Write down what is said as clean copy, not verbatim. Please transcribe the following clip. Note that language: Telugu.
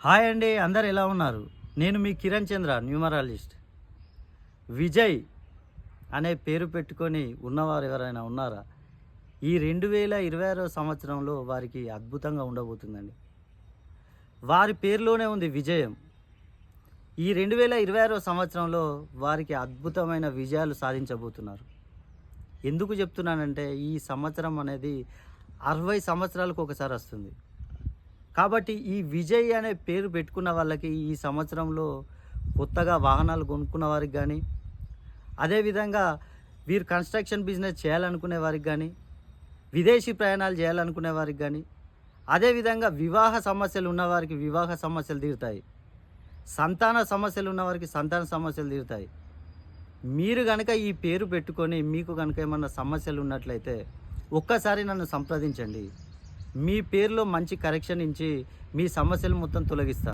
హాయ్ అండి, అందరు ఎలా ఉన్నారు? నేను మీ కిరణ్ చంద్ర, న్యూమరాలజిస్ట్. విజయ్ అనే పేరు పెట్టుకొని ఉన్నవారు ఎవరైనా ఉన్నారా? ఈ 2026 సంవత్సరంలో వారికి అద్భుతంగా ఉండబోతుందండి. వారి పేరులోనే ఉంది విజయం. ఈ 2026 సంవత్సరంలో వారికి అద్భుతమైన విజయాలు సాధించబోతున్నారు. ఎందుకు చెప్తున్నానంటే, ఈ సంవత్సరం అనేది 60 సంవత్సరాలకు ఒకసారి వస్తుంది. కాబట్టి ఈ విజయ్ అనే పేరు పెట్టుకున్న వాళ్ళకి ఈ సంవత్సరంలో కొత్తగా వాహనాలు కొనుక్కున్న వారికి కానీ, అదేవిధంగా వీరు కన్స్ట్రక్షన్ బిజినెస్ చేయాలనుకునే వారికి కానీ, విదేశీ ప్రయాణాలు చేయాలనుకునే వారికి కానీ, అదేవిధంగా వివాహ సమస్యలు ఉన్నవారికి వివాహ సమస్యలు తీరుతాయి. సంతాన సమస్యలు ఉన్నవారికి సంతాన సమస్యలు తీరుతాయి. మీరు కనుక ఈ పేరు పెట్టుకొని మీకు కనుక ఏమన్నా సమస్యలు ఉన్నట్లయితే ఒక్కసారి నన్ను సంప్రదించండి. మీ పేరులో మంచి కరెక్షన్ ఇచ్చి మీ సమస్యలు మొత్తం తొలగిస్తాను.